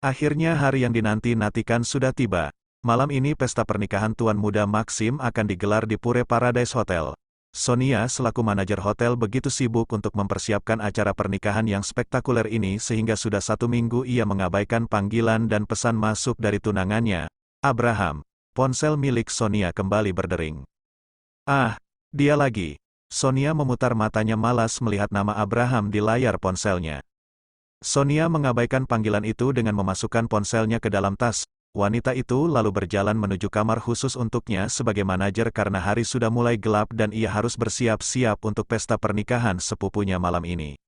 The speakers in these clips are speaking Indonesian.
Akhirnya hari yang dinanti-nantikan sudah tiba. Malam ini pesta pernikahan Tuan Muda Maxim akan digelar di Pure Paradise Hotel. Sonia selaku manajer hotel begitu sibuk untuk mempersiapkan acara pernikahan yang spektakuler ini sehingga sudah 1 minggu ia mengabaikan panggilan dan pesan masuk dari tunangannya, Abraham. Ponsel milik Sonia kembali berdering. Ah, dia lagi. Sonia memutar matanya malas melihat nama Abraham di layar ponselnya. Sonia mengabaikan panggilan itu dengan memasukkan ponselnya ke dalam tas. Wanita itu lalu berjalan menuju kamar khusus untuknya sebagai manajer karena hari sudah mulai gelap dan ia harus bersiap-siap untuk pesta pernikahan sepupunya malam ini.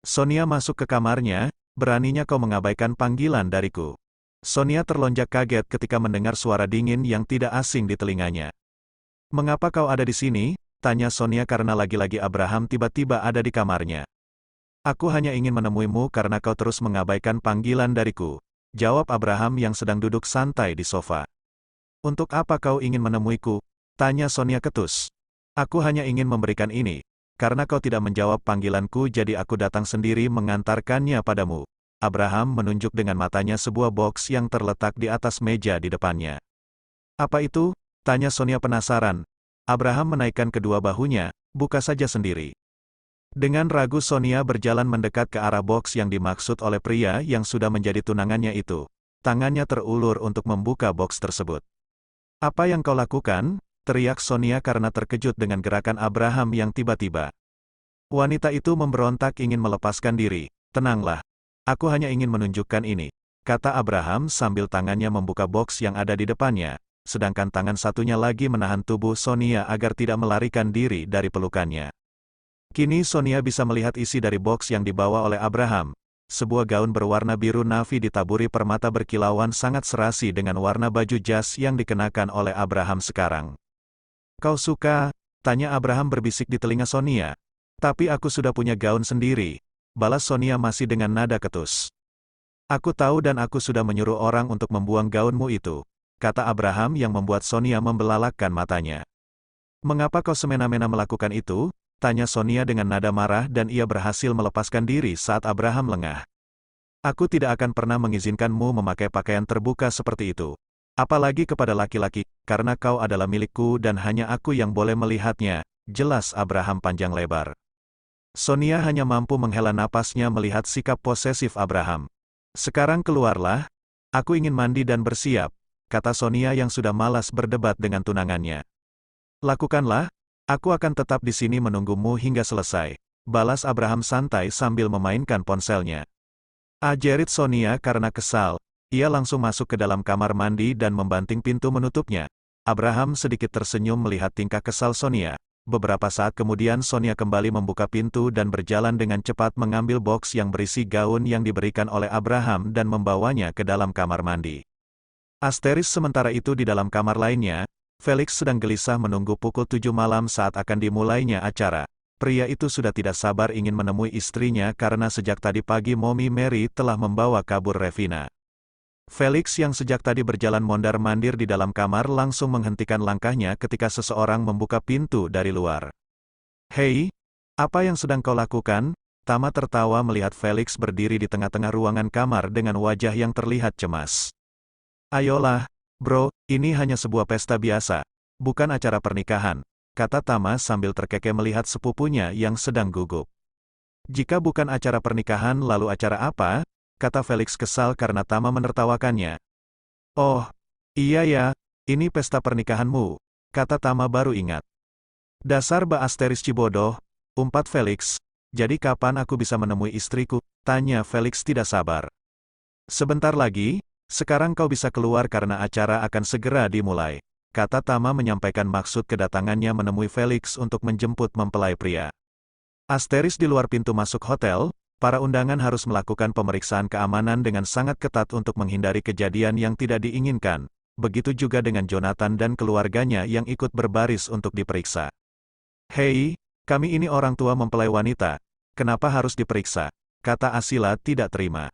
Sonia masuk ke kamarnya, beraninya kau mengabaikan panggilan dariku. Sonia terlonjak kaget ketika mendengar suara dingin yang tidak asing di telinganya. Mengapa kau ada di sini? Tanya Sonia karena lagi-lagi Abraham tiba-tiba ada di kamarnya. Aku hanya ingin menemuimu karena kau terus mengabaikan panggilan dariku. Jawab Abraham yang sedang duduk santai di sofa. Untuk apa kau ingin menemuiku? Tanya Sonia ketus. Aku hanya ingin memberikan ini. Karena kau tidak menjawab panggilanku jadi aku datang sendiri mengantarkannya padamu. Abraham menunjuk dengan matanya sebuah box yang terletak di atas meja di depannya. Apa itu? Tanya Sonia penasaran. Abraham menaikkan kedua bahunya, buka saja sendiri. Dengan ragu Sonia berjalan mendekat ke arah box yang dimaksud oleh pria yang sudah menjadi tunangannya itu. Tangannya terulur untuk membuka box tersebut. Apa yang kau lakukan? Teriak Sonia karena terkejut dengan gerakan Abraham yang tiba-tiba. Wanita itu memberontak ingin melepaskan diri. Tenanglah. Aku hanya ingin menunjukkan ini, kata Abraham sambil tangannya membuka box yang ada di depannya, sedangkan tangan satunya lagi menahan tubuh Sonia agar tidak melarikan diri dari pelukannya. Kini Sonia bisa melihat isi dari box yang dibawa oleh Abraham. Sebuah gaun berwarna biru navy ditaburi permata berkilauan sangat serasi dengan warna baju jas yang dikenakan oleh Abraham sekarang. Kau suka? Tanya Abraham berbisik di telinga Sonia. Tapi aku sudah punya gaun sendiri. Balas Sonia masih dengan nada ketus. Aku tahu dan aku sudah menyuruh orang untuk membuang gaunmu itu, kata Abraham yang membuat Sonia membelalakkan matanya. Mengapa kau semena-mena melakukan itu? Tanya Sonia dengan nada marah dan ia berhasil melepaskan diri saat Abraham lengah. Aku tidak akan pernah mengizinkanmu memakai pakaian terbuka seperti itu. Apalagi kepada laki-laki, karena kau adalah milikku dan hanya aku yang boleh melihatnya, jelas Abraham panjang lebar. Sonia hanya mampu menghela napasnya melihat sikap posesif Abraham. Sekarang keluarlah, aku ingin mandi dan bersiap, kata Sonia yang sudah malas berdebat dengan tunangannya. Lakukanlah. Aku akan tetap di sini menunggumu hingga selesai, balas Abraham santai sambil memainkan ponselnya. Jerit Sonia karena kesal, ia langsung masuk ke dalam kamar mandi dan membanting pintu menutupnya. Abraham sedikit tersenyum melihat tingkah kesal Sonia. Beberapa saat kemudian Sonia kembali membuka pintu dan berjalan dengan cepat mengambil box yang berisi gaun yang diberikan oleh Abraham dan membawanya ke dalam kamar mandi. Asteris sementara itu di dalam kamar lainnya, Felix sedang gelisah menunggu pukul 7 malam saat akan dimulainya acara. Pria itu sudah tidak sabar ingin menemui istrinya karena sejak tadi pagi Mommy Mary telah membawa kabur Revina. Felix yang sejak tadi berjalan mondar-mandir di dalam kamar langsung menghentikan langkahnya ketika seseorang membuka pintu dari luar. Hei, apa yang sedang kau lakukan? Tama tertawa melihat Felix berdiri di tengah-tengah ruangan kamar dengan wajah yang terlihat cemas. Ayolah, bro, ini hanya sebuah pesta biasa, bukan acara pernikahan, kata Tama sambil terkekeh melihat sepupunya yang sedang gugup. Jika bukan acara pernikahan lalu acara apa? Kata Felix kesal karena Tama menertawakannya. Oh, iya ya, ini pesta pernikahanmu, kata Tama baru ingat. Dasar Ba Asteris Cibodoh, umpat Felix, jadi kapan aku bisa menemui istriku? Tanya Felix tidak sabar. Sebentar lagi. Sekarang kau bisa keluar karena acara akan segera dimulai, kata Tama menyampaikan maksud kedatangannya menemui Felix untuk menjemput mempelai pria. Asteris di luar pintu masuk hotel, para undangan harus melakukan pemeriksaan keamanan dengan sangat ketat untuk menghindari kejadian yang tidak diinginkan. Begitu juga dengan Jonathan dan keluarganya yang ikut berbaris untuk diperiksa. Hei, kami ini orang tua mempelai wanita, kenapa harus diperiksa? Kata Asila tidak terima.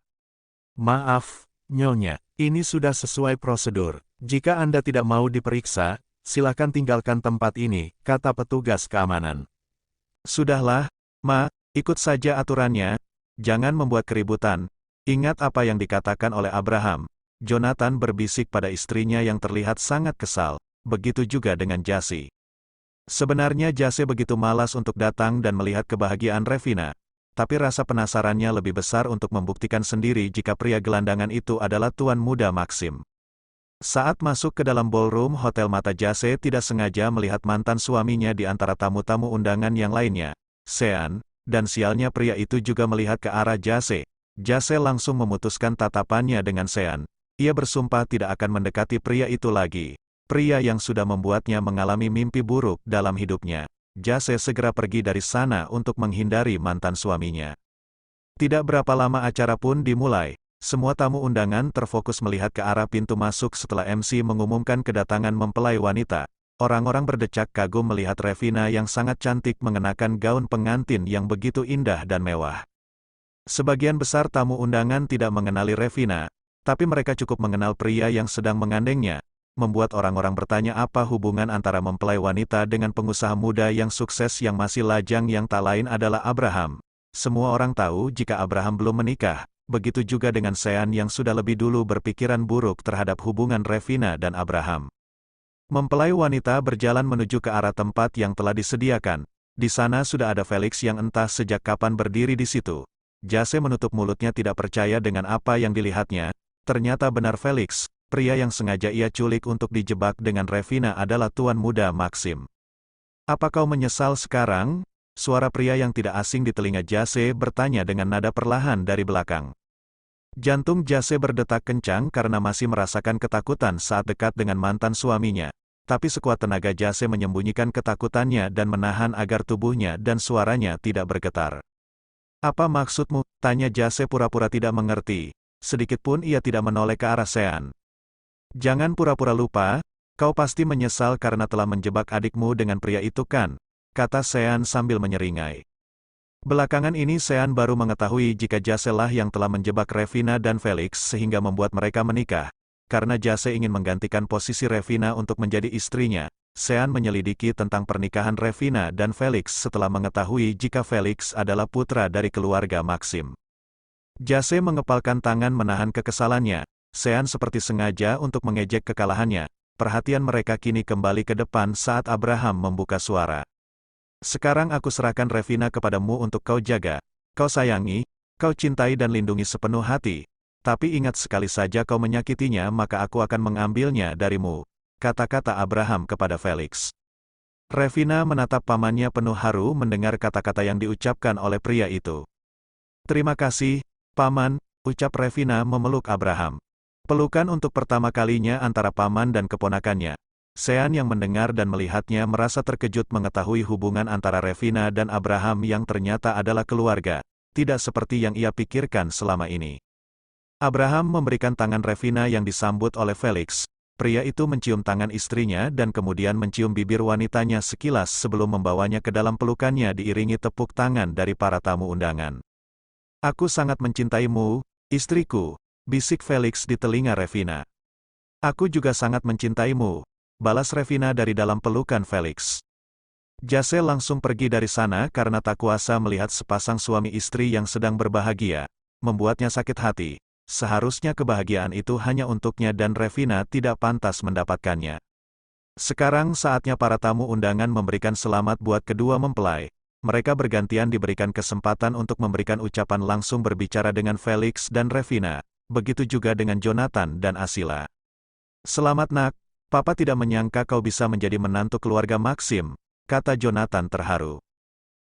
Maaf, Nyonya, ini sudah sesuai prosedur. Jika Anda tidak mau diperiksa, silakan tinggalkan tempat ini, kata petugas keamanan. Sudahlah, Ma, ikut saja aturannya. Jangan membuat keributan. Ingat apa yang dikatakan oleh Abraham. Jonathan berbisik pada istrinya yang terlihat sangat kesal, begitu juga dengan Jase. Sebenarnya Jase begitu malas untuk datang dan melihat kebahagiaan Revina, tapi rasa penasarannya lebih besar untuk membuktikan sendiri jika pria gelandangan itu adalah tuan muda Maxim. Saat masuk ke dalam ballroom hotel, mata Jase tidak sengaja melihat mantan suaminya di antara tamu-tamu undangan yang lainnya, Sean, dan sialnya pria itu juga melihat ke arah Jase. Jase langsung memutuskan tatapannya dengan Sean. Ia bersumpah tidak akan mendekati pria itu lagi. Pria yang sudah membuatnya mengalami mimpi buruk dalam hidupnya. Jase segera pergi dari sana untuk menghindari mantan suaminya. Tidak berapa lama acara pun dimulai. Semua tamu undangan terfokus melihat ke arah pintu masuk setelah MC mengumumkan kedatangan mempelai wanita. Orang-orang berdecak kagum melihat Revina yang sangat cantik mengenakan gaun pengantin yang begitu indah dan mewah. Sebagian besar tamu undangan tidak mengenali Revina, tapi mereka cukup mengenal pria yang sedang mengandengnya, membuat orang-orang bertanya apa hubungan antara mempelai wanita dengan pengusaha muda yang sukses yang masih lajang yang tak lain adalah Abraham. Semua orang tahu jika Abraham belum menikah, begitu juga dengan Sean yang sudah lebih dulu berpikiran buruk terhadap hubungan Revina dan Abraham. Mempelai wanita berjalan menuju ke arah tempat yang telah disediakan. Di sana sudah ada Felix yang entah sejak kapan berdiri di situ. Jase menutup mulutnya tidak percaya dengan apa yang dilihatnya. Ternyata benar Felix. Pria yang sengaja ia culik untuk dijebak dengan Revina adalah tuan muda Maxim. Apa kau menyesal sekarang? Suara pria yang tidak asing di telinga Jase bertanya dengan nada perlahan dari belakang. Jantung Jase berdetak kencang karena masih merasakan ketakutan saat dekat dengan mantan suaminya. Tapi sekuat tenaga Jase menyembunyikan ketakutannya dan menahan agar tubuhnya dan suaranya tidak bergetar. Apa maksudmu? Tanya Jase pura-pura tidak mengerti. Sedikitpun ia tidak menoleh ke arah Sean. Jangan pura-pura lupa, kau pasti menyesal karena telah menjebak adikmu dengan pria itu kan? Kata Sean sambil menyeringai. Belakangan ini Sean baru mengetahui jika Jase lah yang telah menjebak Revina dan Felix sehingga membuat mereka menikah. Karena Jase ingin menggantikan posisi Revina untuk menjadi istrinya, Sean menyelidiki tentang pernikahan Revina dan Felix setelah mengetahui jika Felix adalah putra dari keluarga Maxim. Jase mengepalkan tangan menahan kekesalannya. Sean seperti sengaja untuk mengejek kekalahannya. Perhatian mereka kini kembali ke depan saat Abraham membuka suara. Sekarang aku serahkan Revina kepadamu untuk kau jaga, kau sayangi, kau cintai dan lindungi sepenuh hati. Tapi ingat sekali saja kau menyakitinya maka aku akan mengambilnya darimu. Kata-kata Abraham kepada Felix. Revina menatap pamannya penuh haru mendengar kata-kata yang diucapkan oleh pria itu. Terima kasih, Paman, ucap Revina memeluk Abraham. Pelukan untuk pertama kalinya antara paman dan keponakannya. Sean yang mendengar dan melihatnya merasa terkejut mengetahui hubungan antara Revina dan Abraham yang ternyata adalah keluarga, tidak seperti yang ia pikirkan selama ini. Abraham memberikan tangan Revina yang disambut oleh Felix. Pria itu mencium tangan istrinya dan kemudian mencium bibir wanitanya sekilas sebelum membawanya ke dalam pelukannya diiringi tepuk tangan dari para tamu undangan. Aku sangat mencintaimu, istriku, bisik Felix di telinga Revina. Aku juga sangat mencintaimu, balas Revina dari dalam pelukan Felix. Jase langsung pergi dari sana karena tak kuasa melihat sepasang suami istri yang sedang berbahagia. Membuatnya sakit hati. Seharusnya kebahagiaan itu hanya untuknya dan Revina tidak pantas mendapatkannya. Sekarang saatnya para tamu undangan memberikan selamat buat kedua mempelai. Mereka bergantian diberikan kesempatan untuk memberikan ucapan langsung berbicara dengan Felix dan Revina. Begitu juga dengan Jonathan dan Asila. Selamat nak, Papa tidak menyangka kau bisa menjadi menantu keluarga Maxim, kata Jonathan terharu.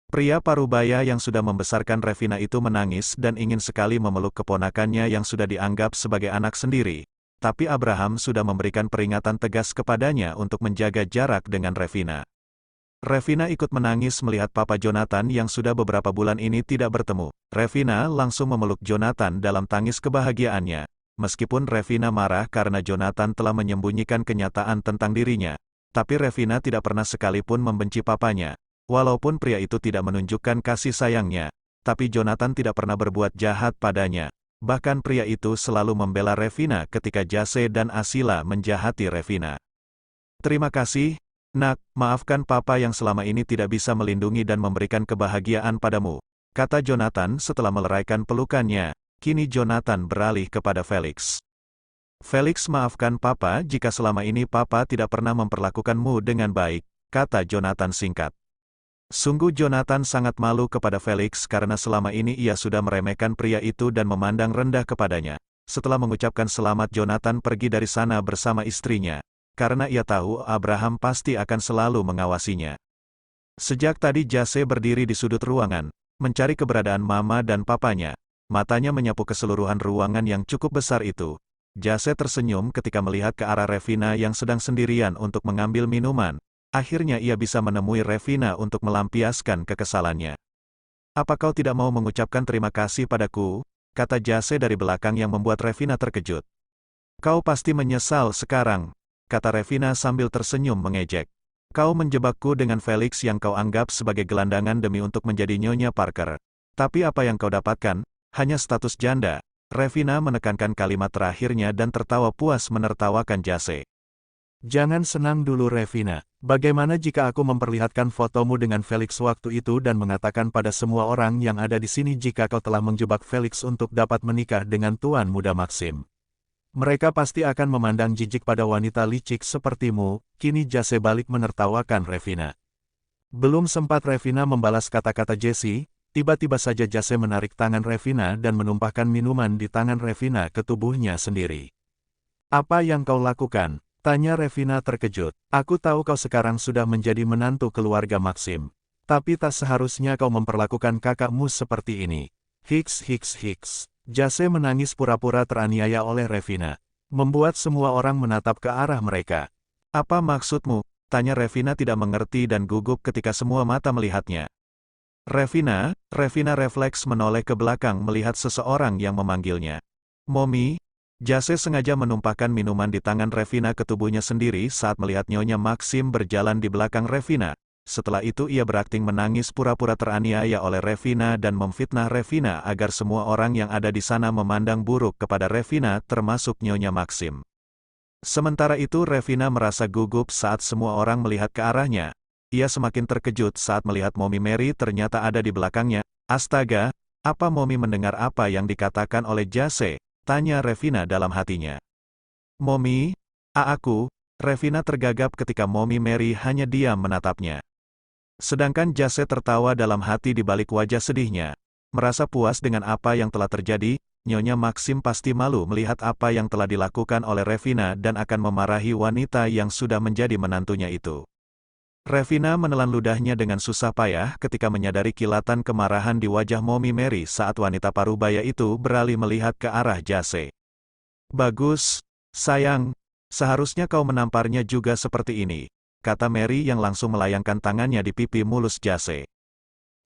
Pria parubaya yang sudah membesarkan Revina itu menangis dan ingin sekali memeluk keponakannya yang sudah dianggap sebagai anak sendiri. Tapi Abraham sudah memberikan peringatan tegas kepadanya untuk menjaga jarak dengan Revina. Revina ikut menangis melihat Papa Jonathan yang sudah beberapa bulan ini tidak bertemu. Revina langsung memeluk Jonathan dalam tangis kebahagiaannya. Meskipun Revina marah karena Jonathan telah menyembunyikan kenyataan tentang dirinya, tapi Revina tidak pernah sekalipun membenci papanya. Walaupun pria itu tidak menunjukkan kasih sayangnya, tapi Jonathan tidak pernah berbuat jahat padanya. Bahkan pria itu selalu membela Revina ketika Jase dan Asila menjahati Revina. Terima kasih, nak, maafkan Papa yang selama ini tidak bisa melindungi dan memberikan kebahagiaan padamu, kata Jonathan setelah meleraikan pelukannya. Kini Jonathan beralih kepada Felix. Felix, maafkan Papa jika selama ini Papa tidak pernah memperlakukanmu dengan baik, kata Jonathan singkat. Sungguh Jonathan sangat malu kepada Felix karena selama ini ia sudah meremehkan pria itu dan memandang rendah kepadanya. Setelah mengucapkan selamat, Jonathan pergi dari sana bersama istrinya, karena ia tahu Abraham pasti akan selalu mengawasinya. Sejak tadi Jase berdiri di sudut ruangan, mencari keberadaan Mama dan Papanya. Matanya menyapu keseluruhan ruangan yang cukup besar itu. Jase tersenyum ketika melihat ke arah Revina yang sedang sendirian untuk mengambil minuman. Akhirnya ia bisa menemui Revina untuk melampiaskan kekesalannya. "Apa kau tidak mau mengucapkan terima kasih padaku?" kata Jase dari belakang yang membuat Revina terkejut. "Kau pasti menyesal sekarang," kata Revina sambil tersenyum mengejek. "Kau menjebakku dengan Felix yang kau anggap sebagai gelandangan demi untuk menjadi Nyonya Parker. Tapi apa yang kau dapatkan? Hanya status janda." Revina menekankan kalimat terakhirnya dan tertawa puas menertawakan Jase. "Jangan senang dulu Revina. Bagaimana jika aku memperlihatkan fotomu dengan Felix waktu itu dan mengatakan pada semua orang yang ada di sini jika kau telah menjebak Felix untuk dapat menikah dengan Tuan Muda Maxim? Mereka pasti akan memandang jijik pada wanita licik sepertimu." Kini Jase balik menertawakan Revina. Belum sempat Revina membalas kata-kata Jesse, tiba-tiba saja Jase menarik tangan Revina dan menumpahkan minuman di tangan Revina ke tubuhnya sendiri. "Apa yang kau lakukan?" tanya Revina terkejut. "Aku tahu kau sekarang sudah menjadi menantu keluarga Maxim. Tapi tak seharusnya kau memperlakukan kakakmu seperti ini." Hiks. Jase menangis pura-pura teraniaya oleh Revina, membuat semua orang menatap ke arah mereka. "Apa maksudmu?" tanya Revina tidak mengerti dan gugup ketika semua mata melihatnya. Revina refleks menoleh ke belakang melihat seseorang yang memanggilnya. "Mommy?" Jase sengaja menumpahkan minuman di tangan Revina ke tubuhnya sendiri saat melihat Nyonya Maxim berjalan di belakang Revina. Setelah itu ia berakting menangis pura-pura teraniaya oleh Revina dan memfitnah Revina agar semua orang yang ada di sana memandang buruk kepada Revina termasuk Nyonya Maxim. Sementara itu Revina merasa gugup saat semua orang melihat ke arahnya. Ia semakin terkejut saat melihat Mommy Mary ternyata ada di belakangnya. "Astaga, apa Mommy mendengar apa yang dikatakan oleh Jase?" tanya Revina dalam hatinya. "Mommy? Aku?" Revina tergagap ketika Mommy Mary hanya diam menatapnya. Sedangkan Jase tertawa dalam hati di balik wajah sedihnya. Merasa puas dengan apa yang telah terjadi, Nyonya Maxim pasti malu melihat apa yang telah dilakukan oleh Revina dan akan memarahi wanita yang sudah menjadi menantunya itu. Revina menelan ludahnya dengan susah payah ketika menyadari kilatan kemarahan di wajah Mommy Mary saat wanita parubaya itu beralih melihat ke arah Jase. "Bagus, sayang. Seharusnya kau menamparnya juga seperti ini," kata Mary yang langsung melayangkan tangannya di pipi mulus Jase.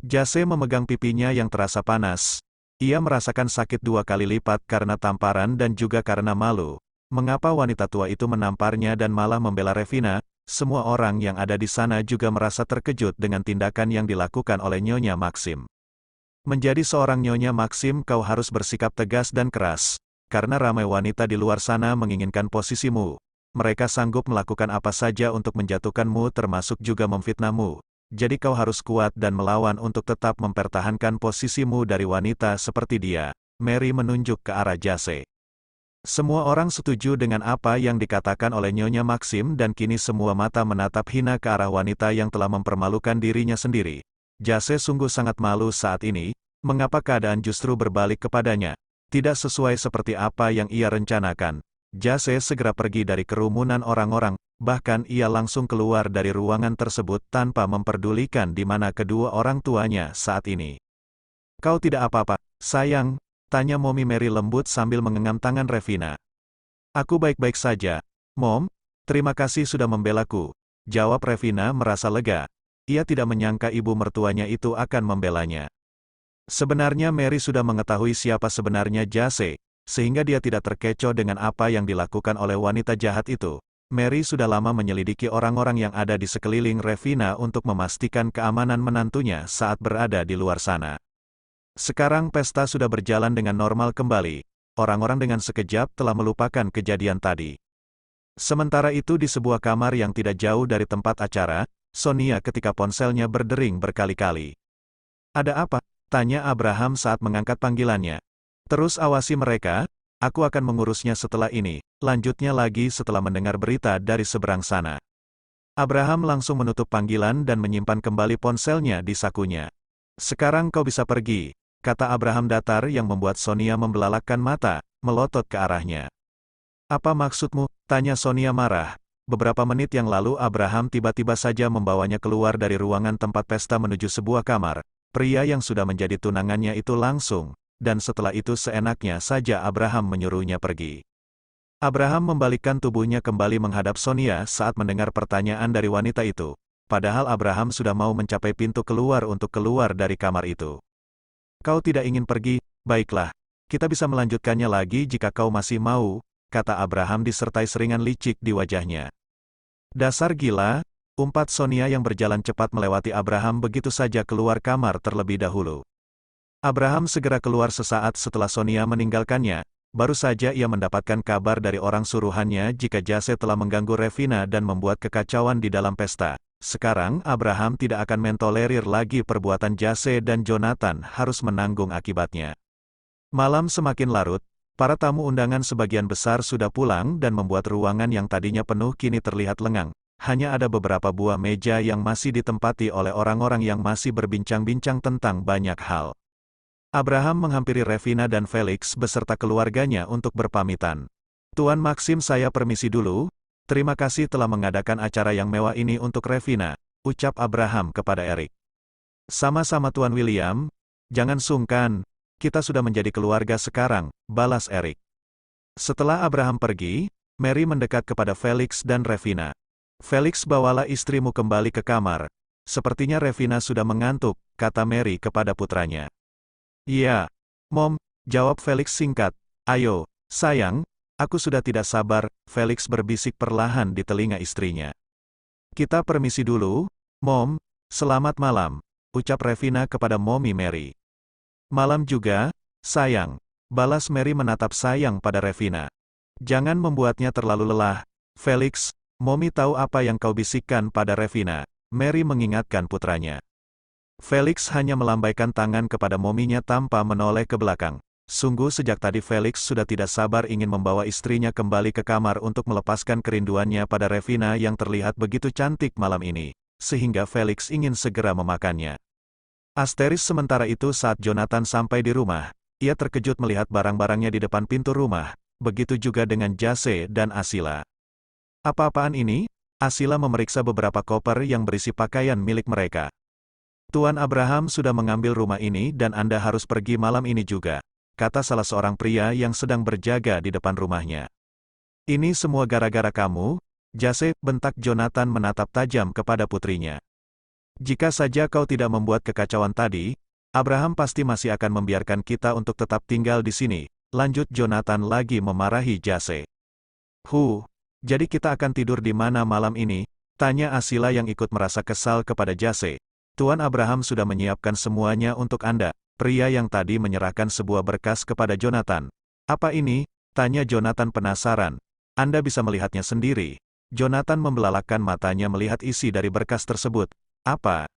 Jase memegang pipinya yang terasa panas. Ia merasakan sakit 2 kali lipat karena tamparan dan juga karena malu. Mengapa wanita tua itu menamparnya dan malah membela Revina? Semua orang yang ada di sana juga merasa terkejut dengan tindakan yang dilakukan oleh Nyonya Maxim. "Menjadi seorang Nyonya Maxim kau harus bersikap tegas dan keras, karena ramai wanita di luar sana menginginkan posisimu. Mereka sanggup melakukan apa saja untuk menjatuhkanmu termasuk juga memfitnahmu. Jadi kau harus kuat dan melawan untuk tetap mempertahankan posisimu dari wanita seperti dia." Mary menunjuk ke arah Jase. Semua orang setuju dengan apa yang dikatakan oleh Nyonya Maxim dan kini semua mata menatap hina ke arah wanita yang telah mempermalukan dirinya sendiri. Jase sungguh sangat malu saat ini. Mengapa keadaan justru berbalik kepadanya? Tidak sesuai seperti apa yang ia rencanakan. Jase segera pergi dari kerumunan orang-orang, bahkan ia langsung keluar dari ruangan tersebut tanpa memperdulikan di mana kedua orang tuanya saat ini. "Kau tidak apa-apa, sayang?" tanya Mommy Mary lembut sambil mengenggam tangan Revina. "Aku baik-baik saja, Mom. Terima kasih sudah membelaku," jawab Revina merasa lega. Ia tidak menyangka ibu mertuanya itu akan membelanya. Sebenarnya Mary sudah mengetahui siapa sebenarnya Jase, sehingga dia tidak terkecoh dengan apa yang dilakukan oleh wanita jahat itu. Mary sudah lama menyelidiki orang-orang yang ada di sekeliling Revina untuk memastikan keamanan menantunya saat berada di luar sana. Sekarang pesta sudah berjalan dengan normal kembali. Orang-orang dengan sekejap telah melupakan kejadian tadi. Sementara itu di sebuah kamar yang tidak jauh dari tempat acara, Sonia ketika ponselnya berdering berkali-kali. "Ada apa?" tanya Abraham saat mengangkat panggilannya. Terus awasi mereka, aku akan mengurusnya setelah ini, lanjutnya lagi setelah mendengar berita dari seberang sana. Abraham langsung menutup panggilan dan menyimpan kembali ponselnya di sakunya. Sekarang kau bisa pergi, kata Abraham datar yang membuat Sonia membelalakkan mata, melotot ke arahnya. Apa maksudmu? Tanya Sonia marah. Beberapa menit yang lalu Abraham tiba-tiba saja membawanya keluar dari ruangan tempat pesta menuju sebuah kamar. Pria yang sudah menjadi tunangannya itu langsung, dan setelah itu seenaknya saja Abraham menyuruhnya pergi. Abraham membalikkan tubuhnya kembali menghadap Sonia saat mendengar pertanyaan dari wanita itu. Padahal Abraham sudah mau mencapai pintu keluar untuk keluar dari kamar itu. Kau tidak ingin pergi? Baiklah, kita bisa melanjutkannya lagi jika kau masih mau, kata Abraham disertai seringan licik di wajahnya. Dasar gila, umpat Sonia yang berjalan cepat melewati Abraham begitu saja keluar kamar terlebih dahulu. Abraham segera keluar sesaat setelah Sonia meninggalkannya, baru saja ia mendapatkan kabar dari orang suruhannya jika Jase telah mengganggu Revina dan membuat kekacauan di dalam pesta. Sekarang Abraham tidak akan mentolerir lagi perbuatan Jase dan Jonathan harus menanggung akibatnya. Malam semakin larut, para tamu undangan sebagian besar sudah pulang dan membuat ruangan yang tadinya penuh kini terlihat lengang. Hanya ada beberapa buah meja yang masih ditempati oleh orang-orang yang masih berbincang-bincang tentang banyak hal. Abraham menghampiri Revina dan Felix beserta keluarganya untuk berpamitan. Tuan Maxim, saya permisi dulu. Terima kasih telah mengadakan acara yang mewah ini untuk Revina, ucap Abraham kepada Eric. Sama-sama Tuan William, jangan sungkan, kita sudah menjadi keluarga sekarang, balas Eric. Setelah Abraham pergi, Mary mendekat kepada Felix dan Revina. Felix, bawalah istrimu kembali ke kamar. Sepertinya Revina sudah mengantuk, kata Mary kepada putranya. Iya, Mom, jawab Felix singkat. Ayo, sayang, aku sudah tidak sabar, Felix berbisik perlahan di telinga istrinya. Kita permisi dulu, Mom, selamat malam, ucap Revina kepada Mommy Mary. Malam juga, sayang, balas Mary menatap sayang pada Revina. Jangan membuatnya terlalu lelah, Felix, Mommy tahu apa yang kau bisikkan pada Revina, Mary mengingatkan putranya. Felix hanya melambaikan tangan kepada mominya tanpa menoleh ke belakang. Sungguh sejak tadi Felix sudah tidak sabar ingin membawa istrinya kembali ke kamar untuk melepaskan kerinduannya pada Revina yang terlihat begitu cantik malam ini, sehingga Felix ingin segera memakannya. Asteris sementara itu saat Jonathan sampai di rumah, ia terkejut melihat barang-barangnya di depan pintu rumah, begitu juga dengan Jase dan Asila. Apa-apaan ini? Asila memeriksa beberapa koper yang berisi pakaian milik mereka. Tuan Abraham sudah mengambil rumah ini dan Anda harus pergi malam ini juga, kata salah seorang pria yang sedang berjaga di depan rumahnya. Ini semua gara-gara kamu, Jase, bentak Jonathan menatap tajam kepada putrinya. Jika saja kau tidak membuat kekacauan tadi, Abraham pasti masih akan membiarkan kita untuk tetap tinggal di sini, lanjut Jonathan lagi memarahi Jase. Jadi kita akan tidur di mana malam ini? Tanya Asila yang ikut merasa kesal kepada Jase. Tuan Abraham sudah menyiapkan semuanya untuk Anda. Pria yang tadi menyerahkan sebuah berkas kepada Jonathan. Apa ini? Tanya Jonathan penasaran. Anda bisa melihatnya sendiri. Jonathan membelalakkan matanya melihat isi dari berkas tersebut. Apa?